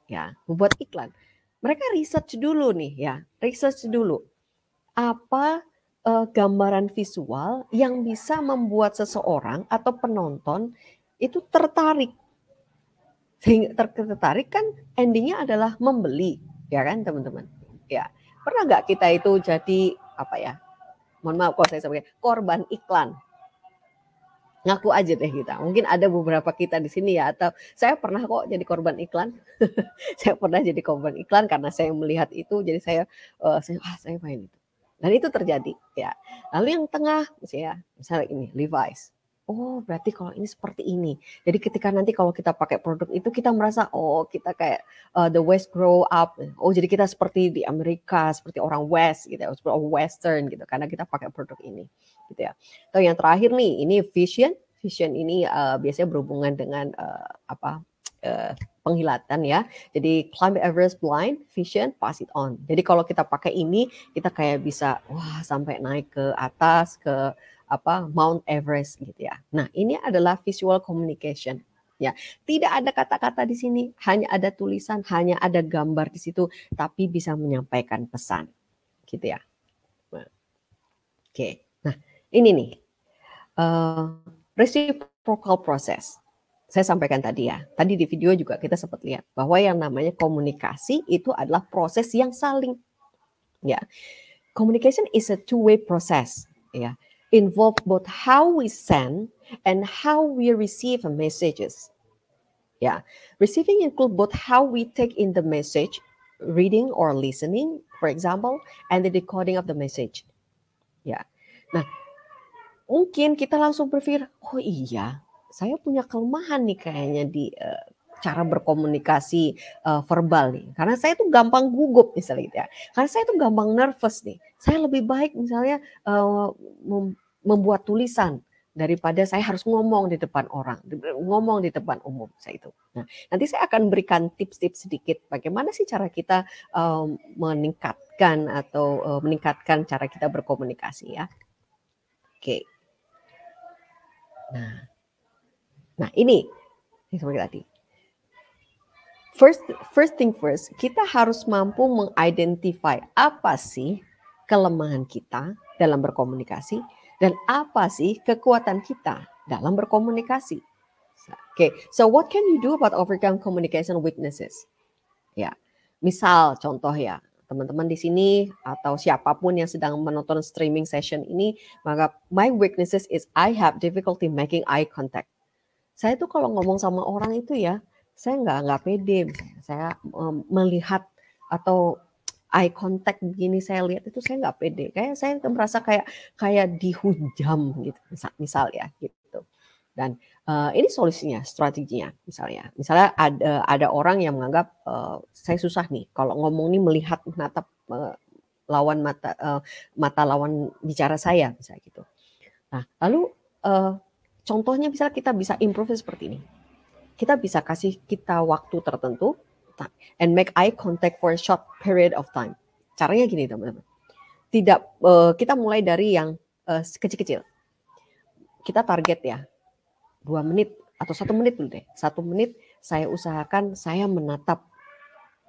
ya, membuat iklan. Mereka research dulu nih ya, research dulu apa gambaran visual yang bisa membuat seseorang atau penonton itu tertarik. Sehingga tertarik kan endingnya adalah membeli, ya kan teman-teman? Ya, pernah nggak kita itu jadi apa ya? Mohon maaf kalau saya sebagai korban iklan. Ngaku aja deh kita. Mungkin ada beberapa kita di sini ya, atau saya pernah kok jadi korban iklan. Saya pernah jadi korban iklan karena saya melihat itu, jadi saya main itu. Dan itu terjadi ya. Lalu yang tengah misalnya ini Levi's. Oh berarti kalau ini seperti ini. Jadi ketika nanti kalau kita pakai produk itu kita merasa oh kita kayak the West grow up. Oh jadi kita seperti di Amerika, seperti orang West gitu, seperti orang Western gitu karena kita pakai produk ini gitu ya. Atau yang terakhir nih ini vision. Vision ini biasanya berhubungan dengan penglihatan ya. Jadi climb Everest blind, vision, pass it on. Jadi kalau kita pakai ini, kita kayak bisa wah sampai naik ke atas ke Mount Everest gitu ya. Nah, ini adalah visual communication. Ya, tidak ada kata-kata di sini, hanya ada tulisan, hanya ada gambar di situ, tapi bisa menyampaikan pesan, gitu ya. Oke, nah ini nih reciprocal process. Saya sampaikan tadi ya, tadi di video juga kita sempat lihat bahwa yang namanya komunikasi itu adalah proses yang saling. Ya, communication is a two-way process. Ya, involve both how we send and how we receive messages. Ya, receiving include both how we take in the message, reading or listening, for example, and the decoding of the message. Ya. Nah, mungkin kita langsung berpikir, oh iya, saya punya kelemahan nih kayaknya di cara berkomunikasi verbal nih. Karena saya tuh gampang gugup misalnya gitu ya. Karena saya tuh gampang nervous nih. Saya lebih baik misalnya membuat tulisan daripada saya harus ngomong di depan orang, ngomong di depan umum saya itu. Nah, nanti saya akan berikan tips-tips sedikit bagaimana sih cara kita meningkatkan atau meningkatkan cara kita berkomunikasi ya. Oke. Nah ini seperti tadi. First thing first, kita harus mampu mengidentify apa sih kelemahan kita dalam berkomunikasi dan apa sih kekuatan kita dalam berkomunikasi. Okay, so what can you do about overcome communication weaknesses? Ya, misal contoh ya, teman-teman di sini atau siapapun yang sedang menonton streaming session ini, maka my weaknesses is I have difficulty making eye contact. Saya tuh kalau ngomong sama orang itu ya, saya nggak pede. Saya melihat atau eye contact begini saya lihat itu saya nggak pede. Kayak saya merasa kayak dihujam gitu, misal ya gitu. Dan ini solusinya, strateginya misalnya ada orang yang menganggap saya susah nih kalau ngomong nih melihat menatap lawan mata lawan bicara saya misalnya gitu. Nah lalu contohnya misalnya kita bisa improve seperti ini. Kita bisa kasih kita waktu tertentu and make eye contact for a short period of time. Caranya gini teman-teman. Kita mulai dari yang kecil-kecil. Kita target ya 2 menit atau 1 menit dulu deh. 1 menit saya usahakan saya menatap.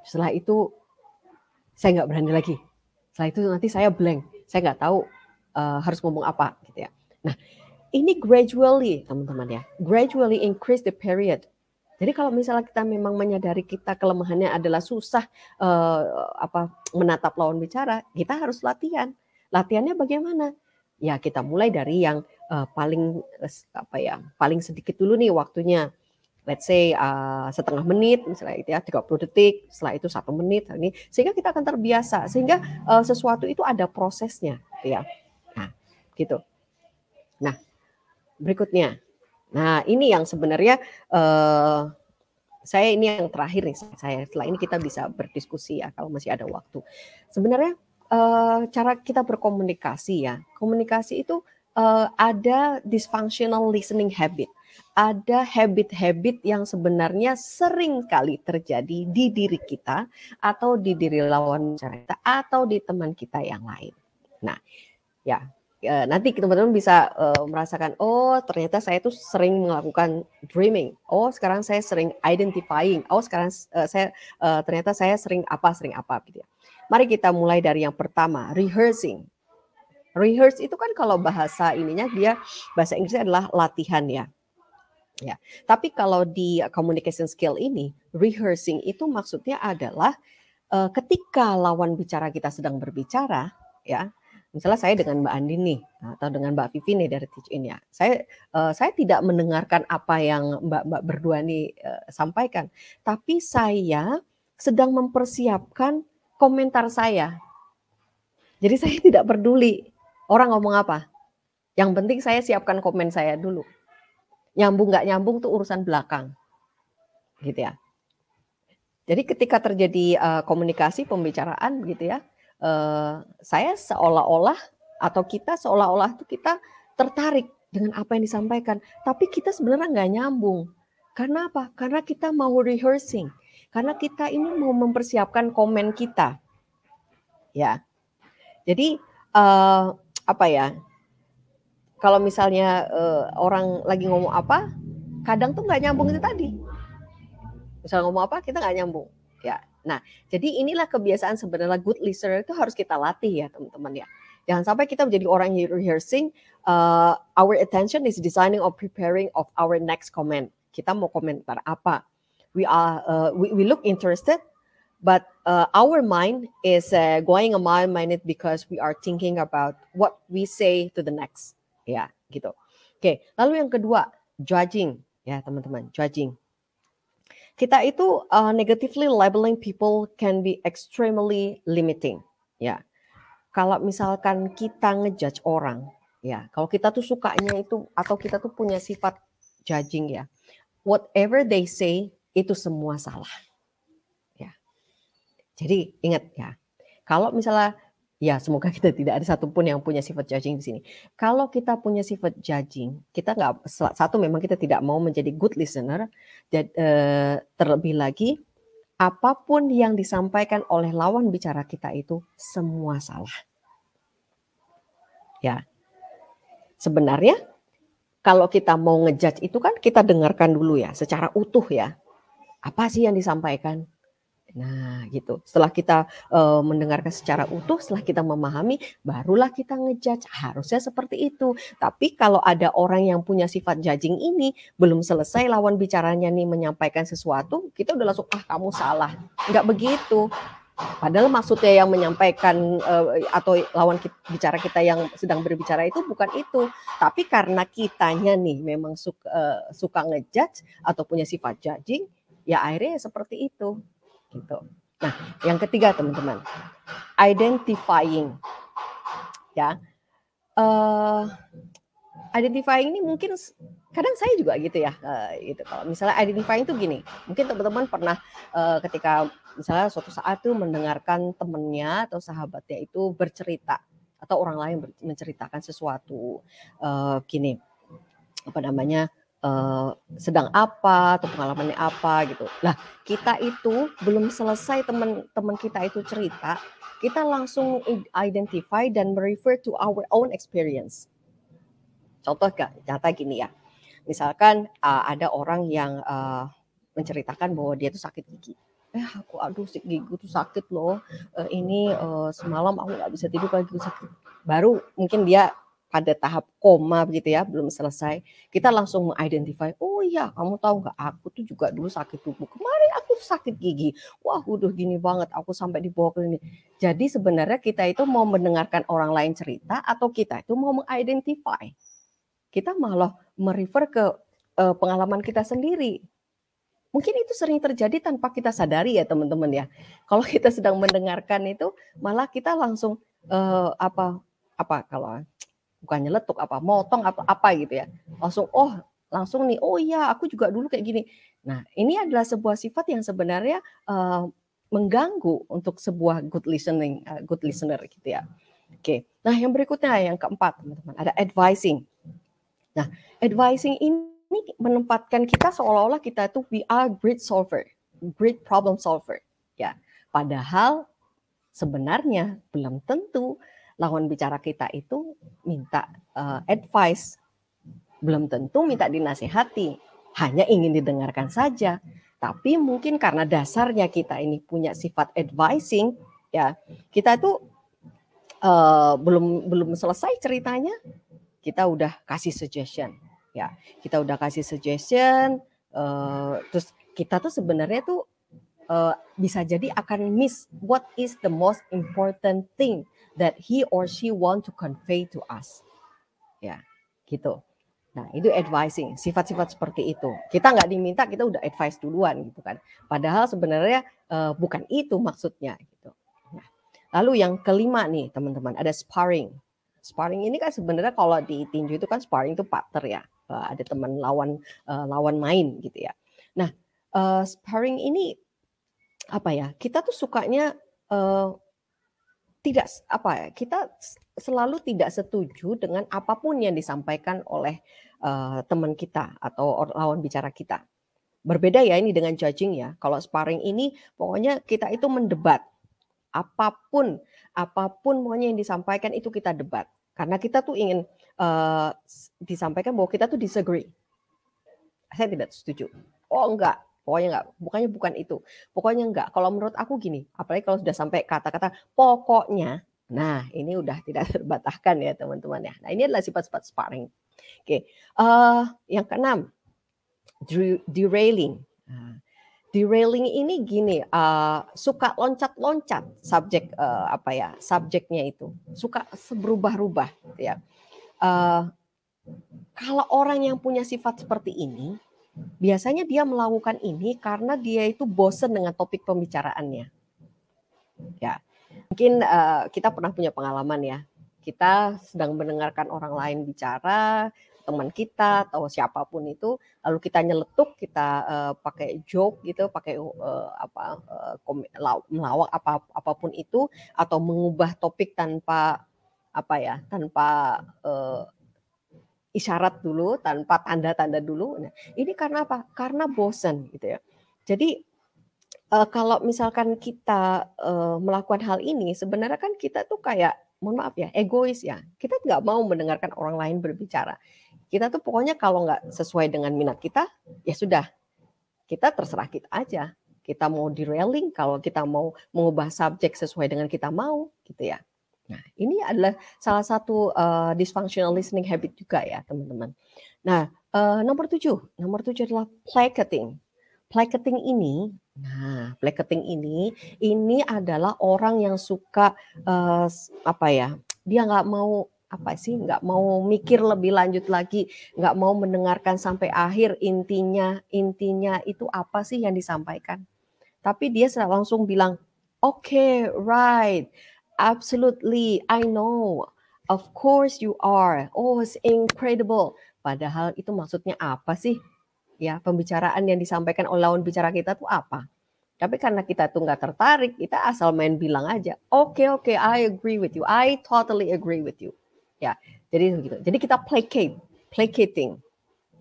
Setelah itu saya nggak berani lagi. Setelah itu nanti saya blank. Saya nggak tahu harus ngomong apa gitu ya. Nah, ini gradually teman-teman ya. Gradually increase the period. Jadi kalau misalnya kita memang menyadari kita kelemahannya adalah susah menatap lawan bicara, kita harus latihan. Latihannya bagaimana? Ya kita mulai dari yang paling sedikit dulu nih waktunya. Let's say setengah menit misalnya itu ya 30 detik, setelah itu 1 menit ini sehingga kita akan terbiasa sehingga sesuatu itu ada prosesnya gitu ya. Nah, gitu. Nah, berikutnya. Nah, ini yang sebenarnya saya ini yang terakhir nih saya. Setelah ini kita bisa berdiskusi ya kalau masih ada waktu. Sebenarnya cara kita berkomunikasi ya. Komunikasi itu ada dysfunctional listening habit. Ada habit-habit yang sebenarnya sering kali terjadi di diri kita atau di diri lawan bicara kita atau di teman kita yang lain. Nah, ya nanti teman-teman bisa merasakan, oh ternyata saya tuh sering melakukan dreaming. Oh sekarang saya sering identifying. Oh sekarang ternyata saya sering apa gitu ya. Mari kita mulai dari yang pertama, rehearsing. Rehearse itu kan kalau bahasa ininya bahasa Inggrisnya adalah latihan ya. Ya, tapi kalau di communication skill ini, rehearsing itu maksudnya adalah ketika lawan bicara kita sedang berbicara, ya, misalnya saya dengan Mbak Andin nih, atau dengan Mbak Vivi nih dari Teach In ya, saya tidak mendengarkan apa yang Mbak berdua nih sampaikan, tapi saya sedang mempersiapkan komentar saya. Jadi saya tidak peduli orang ngomong apa, yang penting saya siapkan komen saya dulu. Nyambung nggak nyambung tuh urusan belakang, gitu ya. Jadi ketika terjadi komunikasi pembicaraan, gitu ya, saya seolah-olah atau kita seolah-olah tuh kita tertarik dengan apa yang disampaikan, tapi kita sebenarnya nggak nyambung. Karena apa? Karena kita mau rehearsing, karena kita ini mau mempersiapkan komen kita, ya. Jadi apa ya? Kalau misalnya orang lagi ngomong apa, kadang tuh nggak nyambung itu tadi. Misal ngomong apa kita nggak nyambung, ya. Nah, jadi inilah kebiasaan sebenarnya good listener itu harus kita latih ya teman-teman ya. Jangan sampai kita menjadi orang yang rehearsing, our attention is designing or preparing of our next comment. Kita mau komentar apa? We look interested, but our mind is going a mile a minute because we are thinking about what we say to the next, ya gitu. Oke, lalu yang kedua judging ya teman-teman, judging. Kita itu negatively labeling people can be extremely limiting, ya. kalau misalkan kita ngejudge orang, ya, kalau kita tuh sukanya itu atau kita tuh punya sifat judging ya, whatever they say itu semua salah. Ya. Jadi ingat ya, kalau misalnya ya semoga kita tidak ada satupun yang punya sifat judging di sini. Kalau kita punya sifat judging, kita nggak satu memang kita tidak mau menjadi good listener. Terlebih lagi apapun yang disampaikan oleh lawan bicara kita itu semua salah. Ya. Sebenarnya kalau kita mau ngejudge itu kan kita dengarkan dulu ya secara utuh ya. Apa sih yang disampaikan? Nah, gitu. Setelah kita mendengarkan secara utuh, setelah kita memahami, barulah kita ngejudge. Harusnya seperti itu. Tapi kalau ada orang yang punya sifat judging ini, belum selesai lawan bicaranya nih menyampaikan sesuatu, kita udah langsung, kamu salah. Enggak begitu. Padahal maksudnya yang menyampaikan atau lawan bicara kita yang sedang berbicara itu bukan itu. Tapi karena kitanya nih memang suka ngejudge atau punya sifat judging, ya akhirnya seperti itu. Gitu. Nah, yang ketiga teman-teman, identifying, ya, identifying ini mungkin kadang saya juga gitu ya, gitu. Kalau misalnya identifying itu gini, mungkin teman-teman pernah ketika misalnya suatu saat tuh mendengarkan temennya atau sahabatnya itu bercerita atau orang lain menceritakan sesuatu, gini, apa namanya? Sedang apa atau pengalamannya apa gitu. Lah kita itu belum selesai teman-teman kita itu cerita, kita langsung identify dan refer to our own experience. Contoh nyata gini ya, misalkan ada orang yang menceritakan bahwa dia tuh sakit gigi. Aduh gigi tuh sakit loh, ini semalam aku nggak bisa tidur lagi sakit. Baru mungkin dia pada tahap koma begitu ya, belum selesai. Kita langsung mengidentify, oh iya kamu tahu nggak, aku tuh juga dulu sakit tubuh. Kemarin aku tuh sakit gigi. Wah udah gini banget, aku sampai dibawa ke klinik. Jadi sebenarnya kita itu mau mendengarkan orang lain cerita atau kita itu mau mengidentify. Kita malah merefer ke pengalaman kita sendiri. Mungkin itu sering terjadi tanpa kita sadari ya teman-teman ya. Kalau kita sedang mendengarkan itu, malah kita langsung apa kalau bukan nyeletuk motong apa gitu ya. Langsung nih, oh iya aku juga dulu kayak gini. Nah ini adalah sebuah sifat yang sebenarnya mengganggu untuk sebuah good listener gitu ya. Oke, nah yang berikutnya yang keempat teman-teman, ada advising. Nah advising ini menempatkan kita seolah-olah kita itu we are great problem solver. Ya, padahal sebenarnya belum tentu lawan bicara kita itu minta advice, belum tentu minta dinasihati, hanya ingin didengarkan saja. Tapi mungkin karena dasarnya kita ini punya sifat advising, ya kita itu belum selesai ceritanya, kita udah kasih suggestion, ya kita udah kasih suggestion, terus kita tuh sebenarnya tuh bisa jadi akan miss what is the most important thing that he or she want to convey to us. Ya, gitu. Nah, itu advising, sifat-sifat seperti itu. Kita nggak diminta, kita udah advice duluan gitu kan. Padahal sebenarnya bukan itu maksudnya gitu. Nah, lalu yang kelima nih teman-teman, ada sparring. Sparring ini kan sebenarnya kalau di tinju itu kan sparring itu partner ya. Ada teman lawan main gitu ya. Nah, sparring ini apa ya, kita tuh sukanya kita selalu tidak setuju dengan apapun yang disampaikan oleh teman kita atau lawan bicara kita. Berbeda ya ini dengan judging ya. Kalau sparring ini pokoknya kita itu mendebat. Apapun pokoknya yang disampaikan itu kita debat. Karena kita tuh ingin disampaikan bahwa kita tuh disagree. Saya tidak setuju. Oh enggak, pokoknya enggak, bukan itu. Pokoknya enggak. Kalau menurut aku gini, apalagi kalau sudah sampai kata-kata pokoknya, nah ini udah tidak terbantahkan ya teman-teman ya. Nah ini adalah sifat-sifat sparring. Oke, yang keenam, derailing. Nah, derailing ini gini, suka loncat-loncat subjeknya itu, suka berubah-ubah, gitu ya. Kalau orang yang punya sifat seperti ini, biasanya dia melakukan ini karena dia itu bosan dengan topik pembicaraannya. Ya, Mungkin kita pernah punya pengalaman ya, kita sedang mendengarkan orang lain bicara, teman kita atau siapapun itu, lalu kita nyeletuk, kita pakai joke gitu, pakai melawak apapun itu, atau mengubah topik tanpa isyarat dulu, tanpa tanda-tanda dulu. Nah, ini karena apa? Karena bosan gitu ya. Jadi kalau misalkan kita melakukan hal ini, sebenarnya kan kita tuh kayak, mohon maaf ya, egois ya. Kita nggak mau mendengarkan orang lain berbicara. Kita tuh pokoknya kalau nggak sesuai dengan minat kita, ya sudah, kita terserah kita aja. Kita mau derailing, kalau kita mau mengubah subjek sesuai dengan kita mau, gitu ya. Nah, ini adalah salah satu dysfunctional listening habit juga ya, teman-teman. Nah, nomor 7 adalah placating. Placating ini adalah orang yang suka dia nggak mau mikir lebih lanjut lagi, nggak mau mendengarkan sampai akhir intinya itu apa sih yang disampaikan. Tapi dia langsung bilang, okay, right, absolutely, I know, of course you are, oh it's incredible. Padahal itu maksudnya apa sih? Ya, pembicaraan yang disampaikan oleh lawan bicara kita tuh apa? Tapi karena kita tuh nggak tertarik, kita asal main bilang aja, oke, I agree with you, I totally agree with you. Ya, jadi gitu. Jadi kita placating,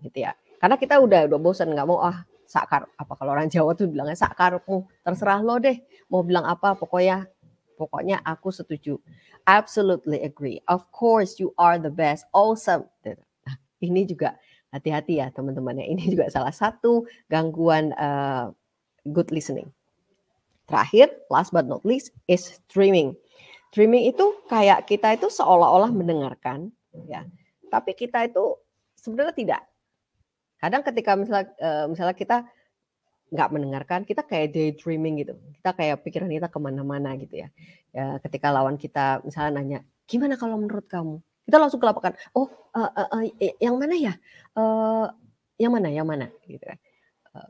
gitu ya. Karena kita udah bosan, nggak mau sakar, apa kalau orang Jawa tuh bilangnya sakarmu, terserah lo deh, mau bilang apa, pokoknya aku setuju, absolutely agree, of course you are the best, awesome. Nah, ini juga hati-hati ya teman-teman ya, ini juga salah satu gangguan good listening. Terakhir, last but not least, is dreaming. Dreaming itu kayak kita itu seolah-olah mendengarkan, ya, tapi kita itu sebenarnya tidak. Kadang ketika misalnya kita nggak mendengarkan, kita kayak daydreaming gitu. Kita kayak pikiran kita kemana-mana gitu ya. Ketika lawan kita misalnya nanya, gimana kalau menurut kamu? Kita langsung kelapakan, yang mana ya? Yang mana? Gitu kan.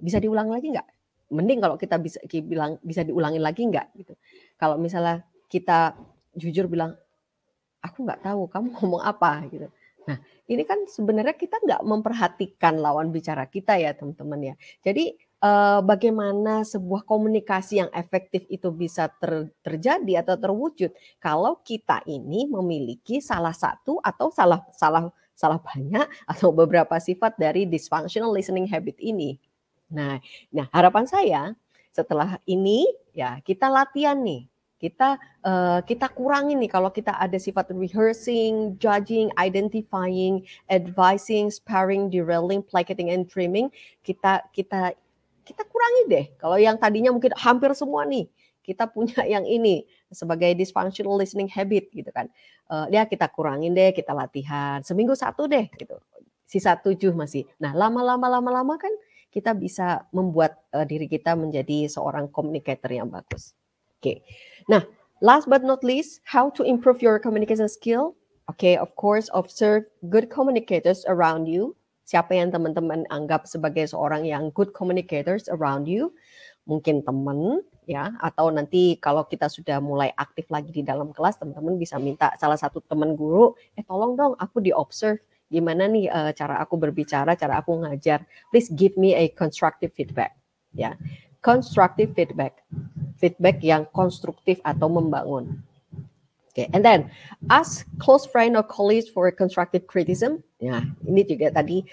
Bisa diulang lagi nggak? Mending kalau kita bisa bilang bisa diulangin lagi nggak? Gitu. Kalau misalnya kita jujur bilang, aku nggak tahu kamu ngomong apa gitu. Nah, ini kan sebenarnya kita nggak memperhatikan lawan bicara kita ya teman-teman ya. Jadi bagaimana sebuah komunikasi yang efektif itu bisa terjadi atau terwujud kalau kita ini memiliki salah satu atau salah banyak atau beberapa sifat dari dysfunctional listening habit ini. Nah, harapan saya setelah ini ya kita latihan nih. Kita kurangin nih kalau kita ada sifat rehearsing, judging, identifying, advising, sparring, derailing, placating, and dreaming. Kita kurangi deh. Kalau yang tadinya mungkin hampir semua nih, kita punya yang ini sebagai dysfunctional listening habit gitu kan. Ya kita kurangin deh, kita latihan. Seminggu 1 deh gitu. Sisa 7 masih. Nah, lama-lama kan kita bisa membuat diri kita menjadi seorang communicator yang bagus. Oke. Nah, last but not least, how to improve your communication skill? Okay, of course, observe good communicators around you. Siapa yang teman-teman anggap sebagai seorang yang good communicators around you? Mungkin teman, ya, atau nanti kalau kita sudah mulai aktif lagi di dalam kelas, teman-teman bisa minta salah satu teman guru, tolong dong aku di-observe. Gimana nih cara aku berbicara, cara aku ngajar. Please give me a constructive feedback. Ya, constructive feedback yang konstruktif atau membangun. Okay, and then ask close friend or colleagues for constructive criticism. Ya, ini juga tadi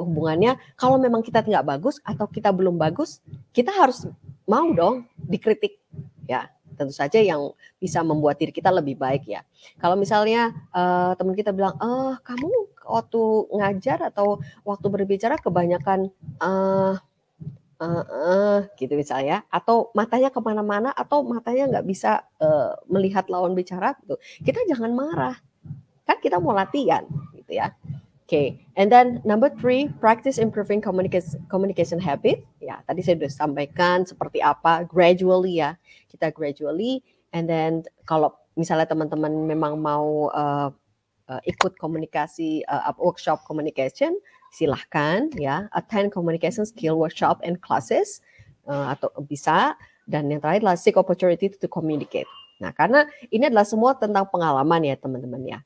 hubungannya. Kalau memang kita nggak bagus atau kita belum bagus, kita harus mau dong dikritik. Ya, tentu saja yang bisa membuat diri kita lebih baik ya. Kalau misalnya teman kita bilang, kamu waktu ngajar atau waktu berbicara kebanyakan gitu misalnya, atau matanya kemana-mana, atau matanya nggak bisa melihat lawan bicara gitu. Kita jangan marah, kan kita mau latihan gitu ya. Okay, and then number 3, practice improving communication habit. Ya, tadi saya sudah sampaikan seperti apa, gradually ya, kita gradually. And then kalau misalnya teman-teman memang mau ikut komunikasi workshop communication, silahkan ya, attend communication skill workshop and classes atau bisa. Dan yang terakhir adalah seek opportunity to communicate. Nah, karena ini adalah semua tentang pengalaman ya teman-teman ya.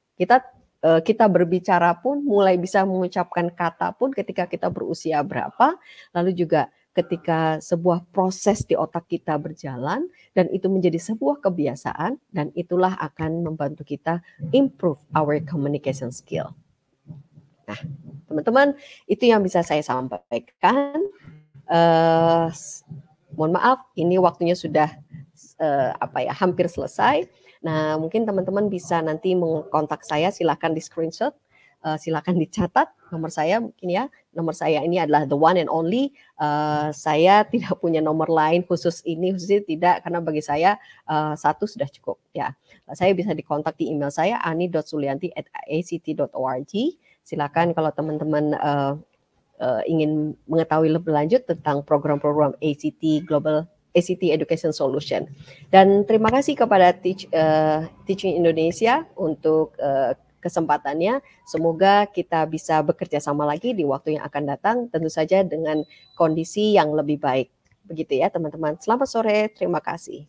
Kita berbicara pun mulai bisa mengucapkan kata pun ketika kita berusia berapa, lalu juga ketika sebuah proses di otak kita berjalan dan itu menjadi sebuah kebiasaan dan itulah akan membantu kita improve our communication skill. Nah, teman-teman, itu yang bisa saya sampaikan. Mohon maaf, ini waktunya sudah hampir selesai. Nah, mungkin teman-teman bisa nanti mengkontak saya, silakan di screenshot, silakan dicatat nomor saya mungkin ya. Nomor saya ini adalah the one and only. Saya tidak punya nomor lain khusus ini tidak, karena bagi saya satu sudah cukup ya. Saya bisa dikontak di email saya ani.sulianti@act.org. Silakan kalau teman-teman ingin mengetahui lebih lanjut tentang program-program ACT Global ACT Education Solution. Dan terima kasih kepada Teaching Indonesia untuk kesempatannya. Semoga kita bisa bekerja sama lagi di waktu yang akan datang, tentu saja dengan kondisi yang lebih baik. Begitu ya teman-teman. Selamat sore, terima kasih.